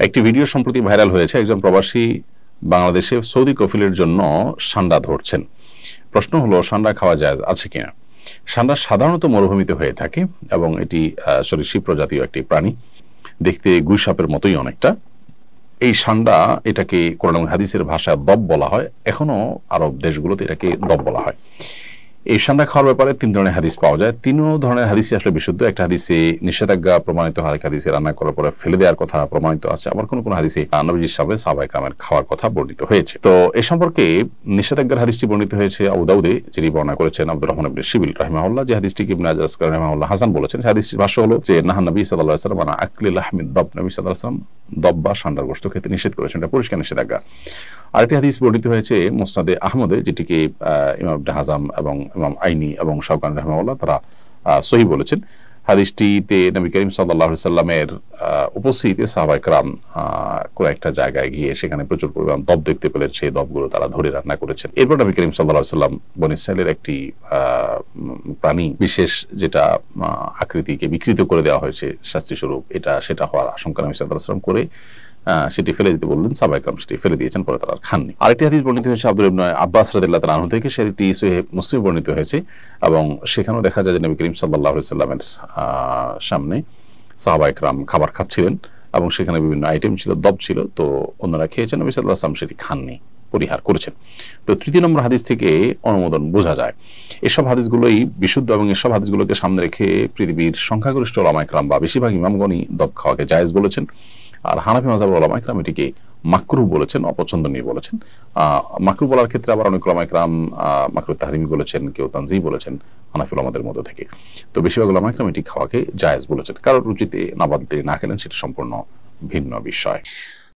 একটি ভিডিও সম্প্রতি ভাইরাল হয়েছে, একজন প্রবাসী বাংলাদেশে সৌদি কফিলের জন্য সান্ডা ধরছেন। প্রশ্ন হলো, সান্ডা খাওয়া জায়েজ আছে কিনা? সান্ডা সাধারণত মরুভূমিতে হয়ে থাকে এবং এটি সরীসৃপ প্রজাতীয় একটি প্রাণী, দেখতে গুইসাপের মতোই অনেকটা। এই সান্ডা, এটাকে কোরআন এবং হাদিসের ভাষায় দব বলা হয়, এখনো আরব দেশগুলোতে এটাকে দব বলা হয়। এই সান্ডা খাওয়ার ব্যাপারে 3 ধরনের হাদিস পাওয়া যায়। 3 ধরনের হাদিসই আসলে বিশুদ্ধ। একটা হাদিসে নিষেধাজ্ঞা প্রমাণিত, আরেক হাদিসে রান্না করার পরে ফেলে দেওয়ার কথা প্রমাণিত আছে, আবার কোন কোন হাদিসে নবীজি সাহাবায়ে কেরামের খাওয়ার কথা বর্ণিত হয়েছে। তো এই সম্পর্কে নিষেধাজ্ঞার হাদিসটি বর্ণিত হয়েছে আবু দাউদে, যিনি বর্ণনা করেছেন আব্দুর রহমান ইবনে শিবিল রাহিমাহুল্লাহ, যে হাদিসটিকে ইবনে আজকার রাহিমাহুল্লাহ হাসান বলেছেন। হাদিসটির ভাষ্য হলো যে নাহান নবী সাল্লাল্লাহু আলাইহি ওয়াসাল্লাম আকলি লাহমিদ দব, নবী সাল্লাল্লাহু আলাইহি ওয়াসাল্লাম দব বা সান্ডার গোশত খেতে নিষেধ করেছেন। এটা পরিষ্কার নিষেধাজ্ঞা। আরেকটি হাদিস বর্ণিত হয়েছে মুসনাদে আহমদে, যেটিকে ইমাম ইবনে হাজাম এবং ইমাম আইনি এবং শাওকানি রাহিমাহুল্লাহ তারা সহিহ বলেছেন। হাদিসটিতে নবী করিম সাল্লাল্লাহু আলাইহি ওয়াসাল্লামের উপস্থিতিতে সাহাবায়ে কেরাম কোন একটা জায়গায় গিয়ে সেখানে প্রচুর পরিমাণ দব দেখতে পেলেন, সেই দবগুলো তারা ধরে রান্না করেছেন। এরপর নবী করিম সাল্লাল্লাহু আলাইহি ওয়াসাল্লাম বনী ইসরাঈলের একটি প্রাণী বিশেষ, যেটা আকৃতিকে বিকৃত করে দেওয়া হয়েছে শাস্তি স্বরূপ, সেটা হওয়ার আশঙ্কা নবী সাল্লাল্লাহু আলাইহি ওয়াসাল্লাম করে সেটি ফেলে দিতে বললেন। সাহাবায়ে কেরাম সেটি ফেলে দিয়েছেন, পরে তারা খাননি। আরেকটি হাদিস বর্ণিত হয়েছে আব্দুল্লাহ ইবনে আব্বাস রাদিয়াল্লাহু তাআলা আনহু থেকে, সেটি সহিহ মুসলিম বর্ণিত হয়েছে এবং সেখানেও দেখা যায় যে নবী করিম সাল্লাল্লাহু আলাইহি ওয়াসাল্লামের সামনে সাহাবায়ে কেরাম খাবার খাচ্ছিলেন এবং সেখানে বিভিন্ন আইটেম ছিল, দব ছিল, তো অন্যরা খেয়েছেন, নবী সাল্লাল্লাহু আলাইহি ওয়াসাল্লাম সেটি খাননি, পরিহার করেছেন। তো 3 নম্বর হাদিস থেকে অনুমোদন বোঝা যায় এসব হাদিসগুলোই বিশুদ্ধ এবং এসব হাদিসগুলোকে সামনে রেখে পৃথিবীর সংখ্যাগরিষ্ঠ উলামায়ে কেরাম বা বেশিরভাগ ইমামগণই দব খাওয়াকে জায়েজ বলেছেন। আর হানাফি মাযহাবের উলামায়ে কেরাম এটিকে মাকরুহ বলেছেন, অপছন্দনীয় বলেছেন। মাকরুহ বলার ক্ষেত্রে আবার অনেক উলামায়ে কেরাম মাকরুহ তাহরিমি বলেছেন, কেউ তানজিহ বলেছেন হানাফি উলামাদের মধ্য থেকে। তো বেশিরভাগ উলামায়ে কেরাম এটি খাওয়াকে জায়েজ বলেছেন। কারোর রুচিতে নাবাদ তিনি না খেলেন, সেটা সম্পূর্ণ ভিন্ন বিষয়।